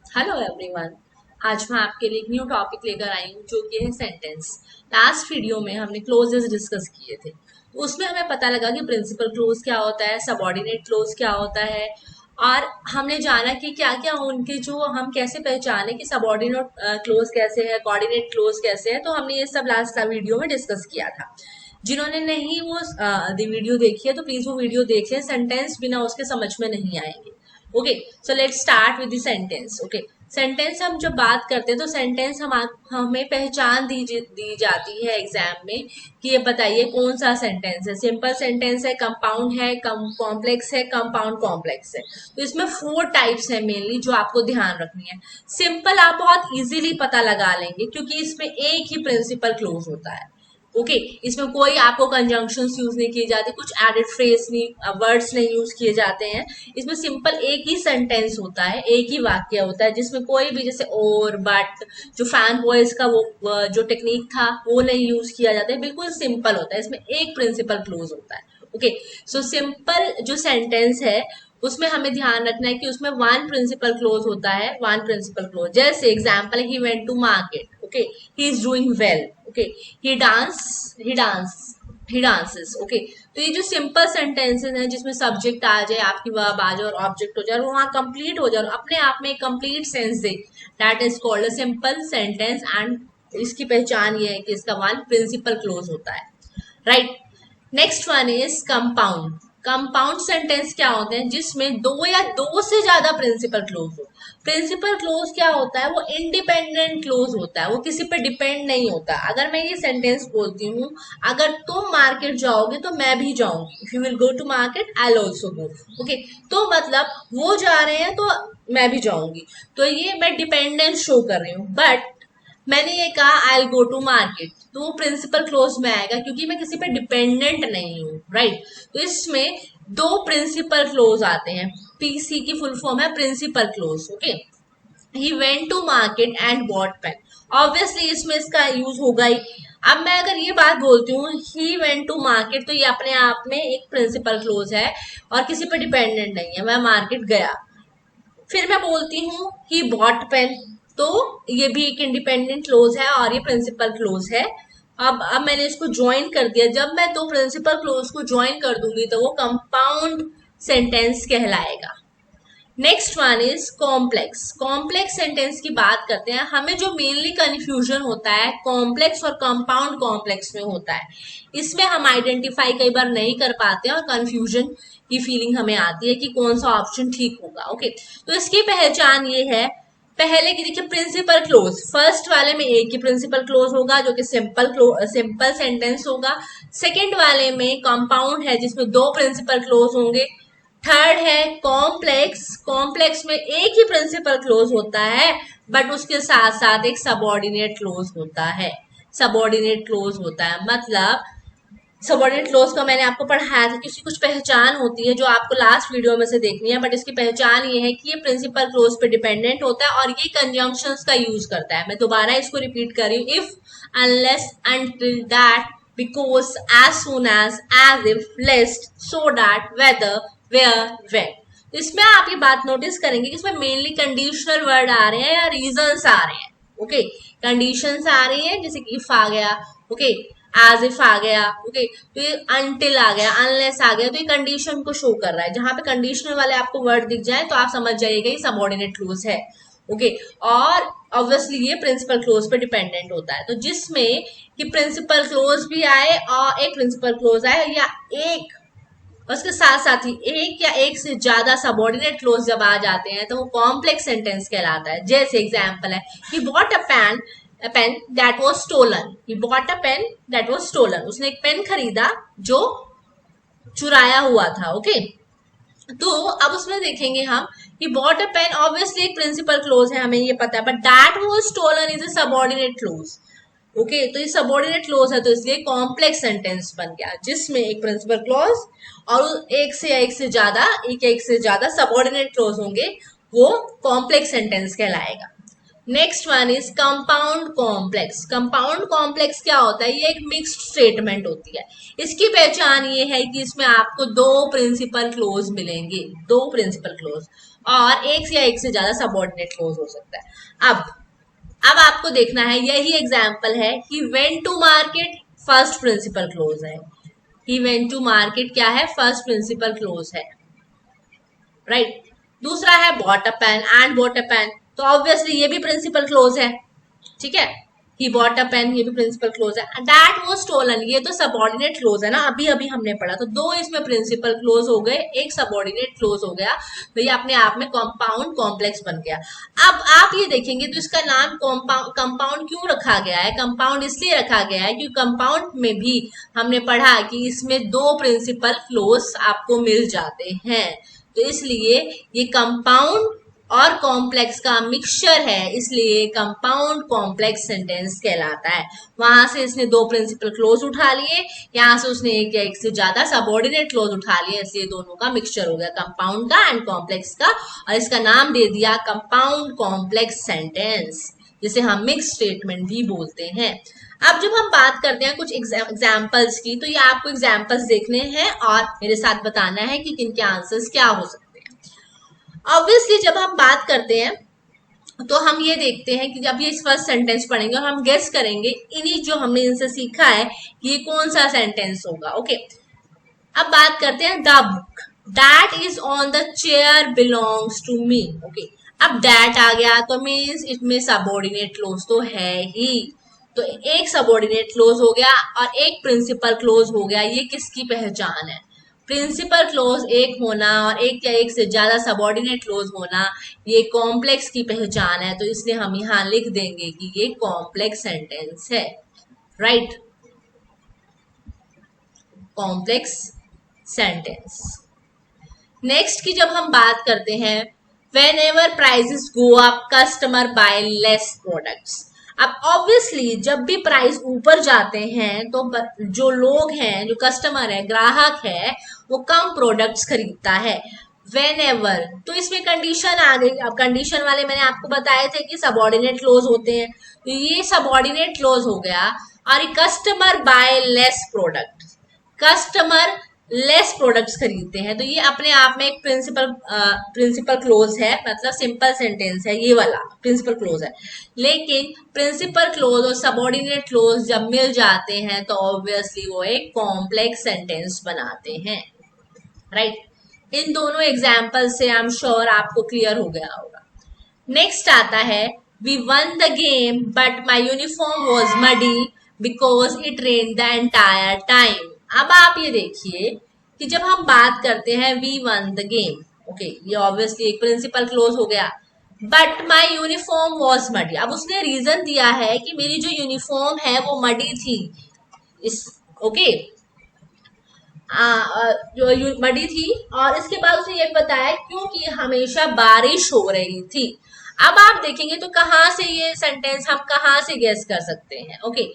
Hello everyone. आज मैं आपके लिए एक न्यू टॉपिक लेकर आई हूँ जो कि है सेंटेंस। लास्ट वीडियो में हमने क्लोजेस डिस्कस किए थे, तो उसमें हमें पता लगा कि प्रिंसिपल क्लोज क्या होता है, सबऑर्डिनेट क्लोज क्या होता है, और हमने जाना कि क्या क्या उनके जो हम कैसे पहचाने कि सबऑर्डिनेट क्लोज कैसे है, कोऑर्डिनेट क्लोज कैसे है। तो हमने ये सब लास्ट वीडियो में डिस्कस किया था। जिन्होंने नहीं वो वीडियो देखी है तो प्लीज वो वीडियो देखें, सेंटेंस बिना उसके समझ में नहीं आएंगे। Okay, so let's start with the sentence. Okay, sentence हम जब बात करते हैं तो सेंटेंस हमें पहचान दी जाती है एग्जाम में कि ये बताइए कौन सा सेंटेंस है, सिंपल सेंटेंस है, कंपाउंड है, कॉम्प्लेक्स है, कंपाउंड कॉम्प्लेक्स है। तो इसमें 4 टाइप्स है मेनली जो आपको ध्यान रखनी है। सिंपल आप बहुत इजीली पता लगा लेंगे क्योंकि इसमें एक ही प्रिंसिपल क्लोज होता है। ओके, इसमें कोई आपको कंजंक्शंस यूज नहीं किए जाते, कुछ एडेड फ्रेज नहीं, वर्ड्स नहीं यूज किए जाते हैं। इसमें सिंपल एक ही सेंटेंस होता है, एक ही वाक्य होता है जिसमें कोई भी जैसे और बट, जो फैन बॉयज का वो जो टेक्निक था वो नहीं यूज किया जाता है। बिल्कुल सिंपल होता है, इसमें एक प्रिंसिपल क्लोज होता है। ओके, सो सिंपल जो सेंटेंस है उसमें हमें ध्यान रखना है कि उसमें वन प्रिंसिपल क्लोज होता है, वन प्रिंसिपल क्लोज। जैसे example, he went to market. Okay, he is doing well. Okay, he dance, he dance, he dances. Okay, तो ये जो सिंपल सेंटेंसेस हैं जिसमें सब्जेक्ट आ जाए, आपकी वर्ब आ जाए और ऑब्जेक्ट हो जाए और वहां कंप्लीट हो जाए और अपने आप में complete sense they, that is called a simple sentence. And इसकी पहचान ये है कि इसका वन प्रिंसिपल क्लोज होता है, right. Next one is compound. Compound sentence क्या होते हैं जिसमें दो या दो से ज्यादा प्रिंसिपल क्लोज हो। प्रिंसिपल क्लोज क्या होता है, वो इंडिपेंडेंट क्लोज होता है, वो किसी पे डिपेंड नहीं होता। अगर मैं ये सेंटेंस बोलती हूँ, अगर तुम मार्केट जाओगे तो मैं भी जाऊंगी, if you will go to market I will also go. Okay, तो मतलब वो जा रहे हैं तो मैं भी जाऊंगी, तो ये मैं डिपेंडेंस शो कर रही हूँ। बट मैंने ये कहा आई गो टू मार्केट, तो वो प्रिंसिपल क्लोज में आएगा क्योंकि मैं किसी पे डिपेंडेंट नहीं हूँ, राइट। तो इसमें दो प्रिंसिपल क्लोज आते हैं। पीसी की फुल फॉर्म है principle clause. Okay, he went to market and bought pen. Obviously इसमें इसका यूज होगा ही। अब मैं अगर ये बात बोलती हूँ ही वेंट टू मार्केट, तो ये अपने आप में एक प्रिंसिपल क्लोज है और किसी पर डिपेंडेंट नहीं है, मैं मार्केट गया। फिर मैं बोलती हूँ ही बॉट पेन, तो ये भी एक इंडिपेंडेंट क्लोज है और ये प्रिंसिपल क्लोज है। अब मैंने इसको ज्वाइन कर दिया, जब मैं दो प्रिंसिपल क्लोज को ज्वाइन कर दूंगी तो वो कंपाउंड सेंटेंस कहलाएगा। Next one is complex. Complex sentence की बात करते हैं। हमें जो मेनली कंफ्यूजन होता है कॉम्प्लेक्स और कंपाउंड कॉम्प्लेक्स में होता है, इसमें हम आइडेंटिफाई कई बार नहीं कर पाते हैं और कंफ्यूजन की फीलिंग हमें आती है कि कौन सा ऑप्शन ठीक होगा। ओके, तो इसकी पहचान ये है, पहले की देखिए प्रिंसिपल क्लोज, फर्स्ट वाले में एक ही प्रिंसिपल क्लोज होगा जो कि सिंपल सेंटेंस होगा। सेकंड वाले में कंपाउंड है जिसमें दो प्रिंसिपल क्लोज होंगे। थर्ड है कॉम्प्लेक्स, कॉम्प्लेक्स में एक ही प्रिंसिपल क्लोज होता है बट उसके साथ साथ एक सबऑर्डिनेट क्लोज होता है। सबऑर्डिनेट क्लोज होता है मतलब, सबऑर्डिनेट क्लोज का मैंने आपको पढ़ाया था कि उसकी कुछ पहचान होती है जो आपको लास्ट वीडियो में से देखनी है। बट इसकी पहचान ये है कि ये प्रिंसिपल क्लोज पे डिपेंडेंट होता है और ये कंजंक्शंस का यूज करता है। मैं दोबारा इसको रिपीट कर रही हूँ, if, unless, until, that, because, as soon as if, lest, so that, whether, where, when. तो इसमें आप ये बात नोटिस करेंगे कि इसमें मेनली कंडीशनल वर्ड आ रहे हैं या रीजंस आ रहे हैं। ओके, कंडीशंस आ रही है जैसे कि इफ आ गया, ओके, एज इफ आ गया, ओके, तो ये अनटिल आ गया, अनलेस आ गया, तो ये कंडीशन को शो कर रहा है। जहां पे कंडीशनल वाले आपको वर्ड दिख जाए तो आप समझ जाइएगा ये सबऑर्डिनेट क्लोज है। ओके, और ऑब्वियसली ये प्रिंसिपल क्लोज पे डिपेंडेंट होता है। तो जिसमें कि प्रिंसिपल क्लोज भी आए और एक प्रिंसिपल क्लोज आए या एक, उसके साथ साथ ही एक या एक से ज्यादा सबऑर्डिनेट क्लोज जब आ जाते हैं तो वो कॉम्प्लेक्स सेंटेंस कहलाता है। जैसे एग्जांपल है, he bought a pen that was stolen. He bought a pen that was stolen, उसने एक पेन खरीदा जो चुराया हुआ था। ओके, तो अब उसमें देखेंगे हम कि बॉट अ पेन ऑब्वियसली एक प्रिंसिपल क्लोज है, हमें ये पता है, but that was stolen is a subordinate clause. Okay, तो ये सबऑर्डिनेट क्लोज है तो इसलिए कॉम्प्लेक्स सेंटेंस बन गया जिसमें एक प्रिंसिपल क्लोज और एक से ज्यादा, एक से ज्यादा सबऑर्डिनेट क्लोज होंगे, वो कॉम्प्लेक्स सेंटेंस कहलाएगा। Next one is compound complex. Compound complex क्या होता है, ये एक मिक्स्ड स्टेटमेंट होती है। इसकी पहचान ये है कि इसमें आपको दो प्रिंसिपल क्लोज मिलेंगे, दो प्रिंसिपल क्लोज। और एक या एक से ज्यादा सबऑर्डिनेट क्लोज हो सकता है। अब आपको देखना है, यही एग्जाम्पल है, he went to market, first principle close है। ही वेंट टू मार्केट क्या है, फर्स्ट प्रिंसिपल क्लोज है, राइट। दूसरा है bought a pen and bought a pen, तो ऑब्वियसली ये भी प्रिंसिपल क्लोज है, ठीक है। ही बॉट अ पेन, ये भी प्रिंसिपल क्लोज है। दैट वाज स्टोलन, ये तो सबऑर्डिनेट क्लोज है ना, अभी अभी हमने पढ़ा, तो दो इसमें प्रिंसिपल क्लोज हो गए, एक सबऑर्डिनेट क्लोज हो गया, तो ये अपने आप में कंपाउंड कॉम्प्लेक्स बन गया। अब आप ये देखेंगे तो इसका नाम कंपाउंड क्यों रखा गया है, कंपाउंड इसलिए रखा गया है क्योंकि कंपाउंड में भी हमने पढ़ा कि इसमें दो प्रिंसिपल क्लोज आपको मिल जाते हैं, तो इसलिए ये कंपाउंड और कॉम्प्लेक्स का मिक्सचर है, इसलिए कंपाउंड कॉम्प्लेक्स सेंटेंस कहलाता है। वहां से इसने दो प्रिंसिपल क्लोज उठा लिए, यहां से उसने एक या एक से ज्यादा सबऑर्डिनेट क्लोज उठा लिए, इसलिए दोनों का मिक्सचर हो गया, कंपाउंड का एंड कॉम्प्लेक्स का, और इसका नाम दे दिया कंपाउंड कॉम्प्लेक्स सेंटेंस, जिसे हम मिक्स स्टेटमेंट भी बोलते हैं। अब जब हम बात करते हैं कुछ एग्जाम्पल्स की, तो ये आपको एग्जाम्पल्स देखने हैं और मेरे साथ बताना है कि किनके आंसर्स क्या हो सकते हैं। ऑब्वियसली जब हम बात करते हैं तो हम ये देखते हैं कि जब ये फर्स्ट सेंटेंस पढ़ेंगे और हम गेस करेंगे इन्हीं जो हमने इनसे सीखा है कि ये कौन सा सेंटेंस होगा, ओके। अब बात करते हैं the book that is on the chair belongs to me, okay. अब दैट आ गया तो मीन्स इसमें सबऑर्डिनेट क्लोज तो है ही, तो एक सबऑर्डिनेट क्लोज हो गया और एक प्रिंसिपल क्लोज हो गया, ये किसकी पहचान है, प्रिंसिपल क्लोज एक होना और एक या एक से ज्यादा सबऑर्डिनेट क्लोज होना, ये कॉम्प्लेक्स की पहचान है, तो इसलिए हम यहां लिख देंगे कि ये कॉम्प्लेक्स सेंटेंस है, राइट, कॉम्प्लेक्स सेंटेंस। नेक्स्ट की जब हम बात करते हैं, when ever prices go up customer bye less products. अब ऑब्वियसली जब भी प्राइस ऊपर जाते हैं तो जो लोग हैं, जो कस्टमर है, ग्राहक है, वो कम प्रोडक्ट्स खरीदता है। वेन एवर, तो इसमें कंडीशन आ गई। अब कंडीशन वाले मैंने आपको बताए थे कि सबऑर्डिनेट क्लोज होते हैं, तो ये सबऑर्डिनेट क्लोज हो गया। और customer bye less product, customer less products खरीदते हैं, तो ये अपने आप में एक प्रिंसिपल क्लोज है, मतलब सिंपल सेंटेंस है, ये वाला प्रिंसिपल क्लोज है। लेकिन प्रिंसिपल क्लोज और सबऑर्डिनेट क्लोज जब मिल जाते हैं तो ऑब्वियसली वो एक कॉम्प्लेक्स सेंटेंस बनाते हैं, राइट। इन दोनों एग्जाम्पल से आई एम श्योर आपको क्लियर हो गया होगा। नेक्स्ट आता है, we won the game but my uniform was muddy because it rain the entire time. अब आप ये देखिए कि जब हम बात करते हैं we won the game, okay, ये ऑब्वियसली एक प्रिंसिपल क्लोज हो गया, but my uniform was muddy. अब उसने रीजन दिया है कि मेरी जो यूनिफॉर्म है वो मडी थी, इस ओके, जो मडी थी, और इसके बाद उसने ये बताया क्योंकि हमेशा बारिश हो रही थी। अब आप देखेंगे तो कहाँ से ये सेंटेंस हम कहाँ से गेस कर सकते हैं, ओके।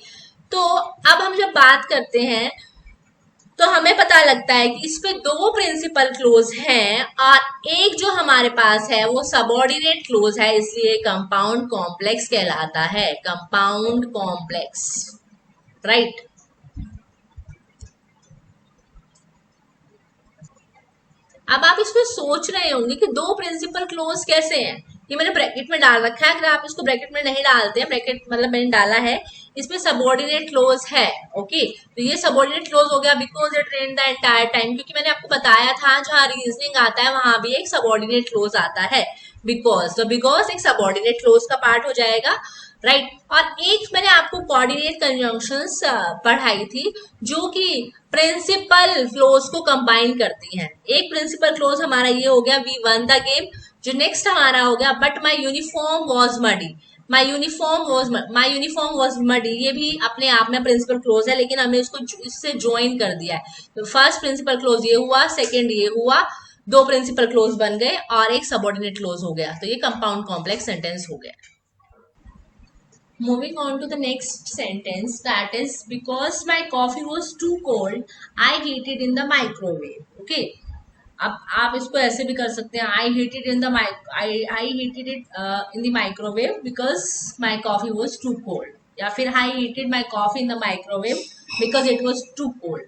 तो अब हम जब बात करते हैं तो हमें पता लगता है कि इस पे दो प्रिंसिपल क्लोज हैं और एक जो हमारे पास है वो सबऑर्डिनेट क्लोज है, इसलिए कंपाउंड कॉम्प्लेक्स कहलाता है, कंपाउंड कॉम्प्लेक्स, राइट। अब आप इसमें सोच रहे होंगे कि दो प्रिंसिपल क्लोज कैसे हैं, ये मैंने ब्रैकेट में डाल रखा है, अगर आप इसको ब्रैकेट में नहीं डालते हैं, ब्रैकेट मतलब मैंने डाला है, इसमें सबऑर्डिनेट क्लोज है, ओके। तो ये सबऑर्डिनेट क्लोज हो गया because it rain the entire time, क्योंकि मैंने आपको बताया था जहां रीजनिंग आता है वहां भी एक सबऑर्डिनेट क्लोज आता है, बिकॉज, तो बिकॉज एक सबऑर्डिनेट क्लोज का पार्ट हो जाएगा, राइट। और एक मैंने आपको कोऑर्डिनेट कंजंक्शंस पढ़ाई थी जो कि प्रिंसिपल क्लोज को कंबाइन करती हैं। एक प्रिंसिपल क्लोज हमारा ये हो गया वी वन द गेम, जो नेक्स्ट हमारा हो गया but my uniform was muddy, my uniform was muddy, ये भी अपने आप में प्रिंसिपल क्लोज है, लेकिन हमने इसको इससे ज्वाइन कर दिया है। तो फर्स्ट प्रिंसिपल क्लोज ये हुआ, सेकेंड ये हुआ, दो प्रिंसिपल क्लोज बन गए और एक सबऑर्डिनेट क्लोज हो गया, तो ये कंपाउंड कॉम्प्लेक्स सेंटेंस हो गया। Moving on to the next sentence, that is, because my coffee was too cold, I heated in the microwave. Okay. अब आप इसको ऐसे भी कर सकते हैं, I heated in the I heated it in the microwave because my coffee was too cold. या फिर I heated my coffee in the microwave because it was too cold.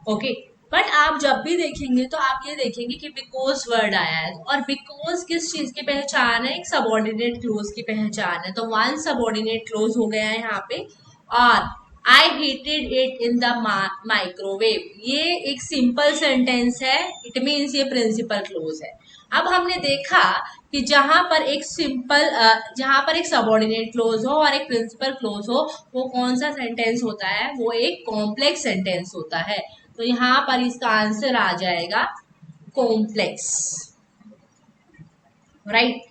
Okay. But आप जब भी देखेंगे तो आप ये देखेंगे कि बिकॉज वर्ड आया है, और बिकॉज किस चीज की पहचान है? एक सबऑर्डिनेट क्लोज की पहचान है। तो वन सबऑर्डिनेट क्लोज हो गया है यहाँ पे। और I heated it in the microwave, ये एक सिंपल सेंटेंस है, इट मीन्स ये प्रिंसिपल क्लोज है। अब हमने देखा कि जहां पर एक सबऑर्डिनेट क्लोज हो और एक प्रिंसिपल क्लोज हो, वो कौन सा सेंटेंस होता है? वो एक कॉम्प्लेक्स सेंटेंस होता है। तो यहां पर इसका आंसर आ जाएगा कॉम्प्लेक्स, राइट।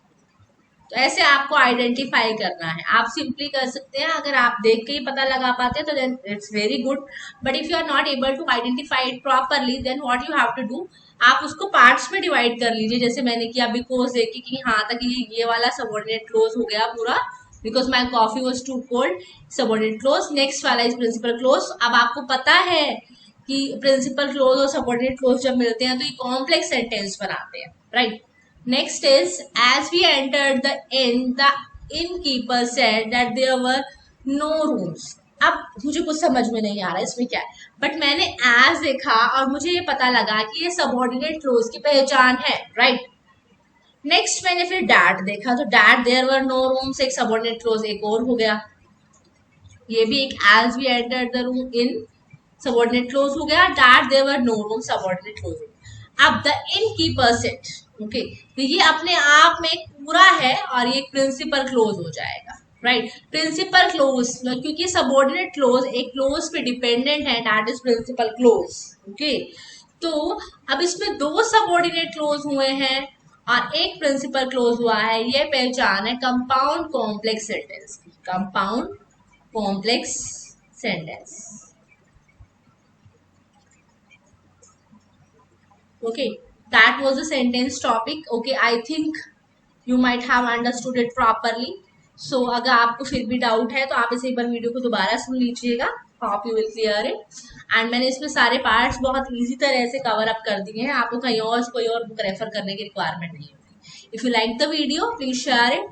तो ऐसे आपको आइडेंटिफाई करना है। आप सिंपली कर सकते हैं, अगर आप देख के ही पता लगा पाते हैं तो then it's very good. But if you are not able to identify it properly, then what you have to do, आप उसको पार्ट्स में डिवाइड कर लीजिए। जैसे मैंने किया बिकॉज देख के कि हाँ तक ये वाला सबऑर्डिनेट क्लोज हो गया पूरा, because my coffee was too cold, subordinate clause. Next वाला इज प्रिंसिपल क्लोज। अब आपको पता है कि प्रिंसिपल क्लोज और सबऑर्डिनेट क्लोज जब मिलते हैं तो ये कॉम्प्लेक्स सेंटेंस बनाते हैं, right. Next is, as we entered the innkeeper said that there were no rooms. अब मुझे कुछ समझ में नहीं आ रहा है इसमें क्या है, बट मैंने as देखा और मुझे ये पता लगा कि ये सबऑर्डिनेट क्लोज की पहचान है, राइट। नेक्स्ट मैंने फिर डैट देखा, तो that there were no rooms, एक सबऑर्डिनेट क्लोज एक और हो गया। ये भी एक as we entered the room in subordinate clause हो गया, that there were no room subordinate clause हो गया। अब द innkeeper said, ओके तो ये अपने आप में एक पूरा है और ये प्रिंसिपल क्लोज हो जाएगा, राइट। प्रिंसिपल क्लोज क्योंकि सबऑर्डिनेट क्लोज एक क्लोज पे डिपेंडेंट है, that is principal clause, okay. तो अब इसमें दो सबऑर्डिनेट क्लोज हुए हैं और एक प्रिंसिपल क्लोज हुआ है, ये पहचान है कंपाउंड कॉम्प्लेक्स सेंटेंस की, compound complex sentence, okay. That was the sentence topic. Okay, I think you might have understood it properly. So अगर आपको फिर भी डाउट है तो आप इसे एक बार वीडियो को दोबारा सुन लीजिएगा, hope you will clear it. And मैंने इसमें सारे पार्ट्स बहुत इजी तरह से कवर अप कर दिए हैं, आपको कहीं और कोई और बुक रेफर करने की रिक्वायरमेंट नहीं होगी। If you like the video please share it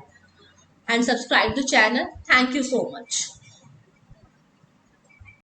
and subscribe to channel. Thank you so much.